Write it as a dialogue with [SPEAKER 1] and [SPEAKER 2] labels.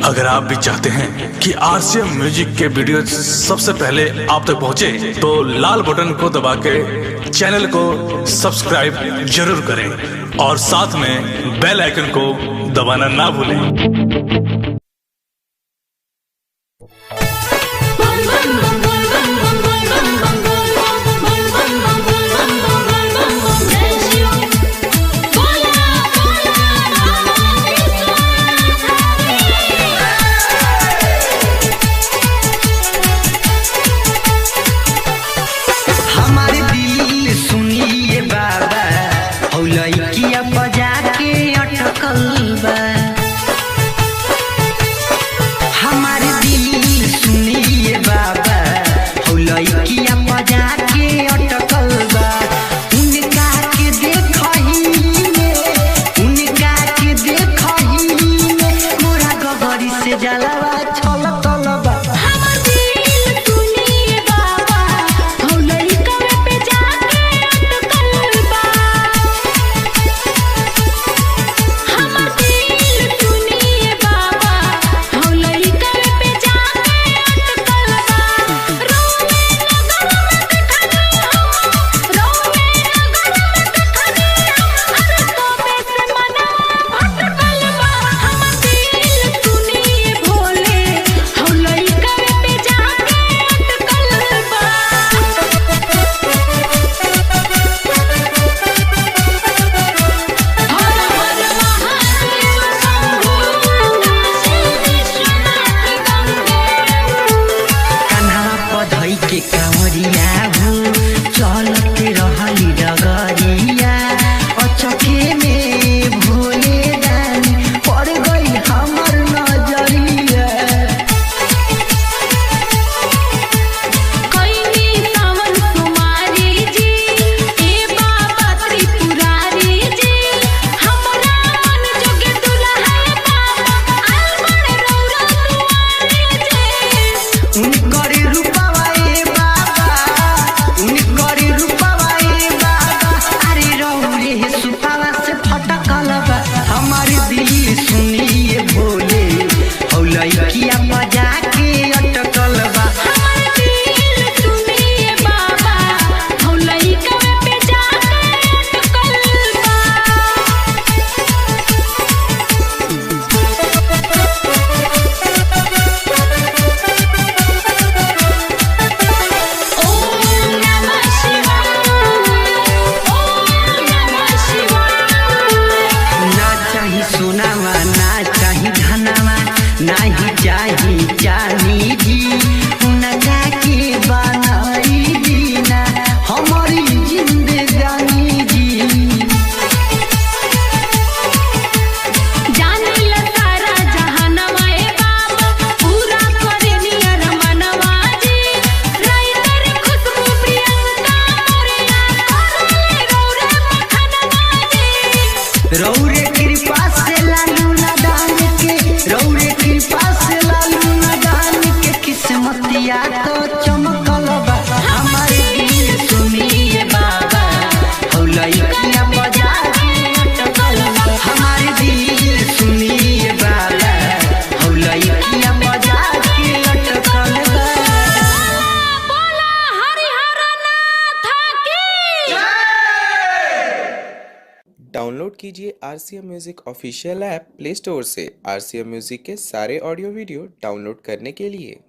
[SPEAKER 1] अगर आप भी चाहते हैं कि आरसीएम म्यूजिक के वीडियो सबसे पहले आप तक पहुंचे, तो लाल बटन को दबा के चैनल को सब्सक्राइब जरूर करें और साथ में बेल आइकन को दबाना ना भूलें।
[SPEAKER 2] हमारे दिल सुनिए बाबा, हौ लइकिया बजा के अटकल बा। हमारे दिल सुनिए बाबा, हौ लइकिया बजा के अटकल बा। उनका के देखही में मोरा गगरी से जलवा छलकल बा। के कांवरिया हो चलते रहली डगरिया, अचके में भोले दानी पड़ गई हमर नजरिया।
[SPEAKER 3] कइनी सावन कुमारी जी, ए बाबा त्रिपुरारी जी, हमरा मन जोगे दुल्हा बाबा आल बड़े रौरा दुआरी जी।
[SPEAKER 2] उनकर रूपवा सुनिए भोले, हौ लइकिया बजा के अटकल बा।
[SPEAKER 3] हमार दिल सुनिए बाबा, हौ लइका पे जाके अटकल बा। ओम नमः शिवाय, ओम नमः शिवाय।
[SPEAKER 2] ना चाही सोनावा, ना चाही धनवा, नाही चाही चांदी जी। उनका के बनाई दीना हमारी जिंदगानी जी।
[SPEAKER 3] जानिला सारा जहानवा ए बाबा, पूरा करे नियर मनवा जी। राइतर खुशबू प्रियंका मोरिया, करले रौरा मखनवा जी।
[SPEAKER 2] रौरे कृपा से लालू नदान के, रौरे कृपा से लालू नदान के किस्मतिया तो चमकल बा। हमारे दिल सुनिए बाबा, हौ लइकिया बजा के अटकल बा। हमारे दिल सुनिए बाबा, हौ लइकिया बजा के अटकल बा।
[SPEAKER 3] बोला हरिहर नाथ की।
[SPEAKER 4] डाउनलोड कीजिए RCM music official app play store से। आरसीएम म्यूजिक के सारे ऑडियो वीडियो डाउनलोड करने के लिए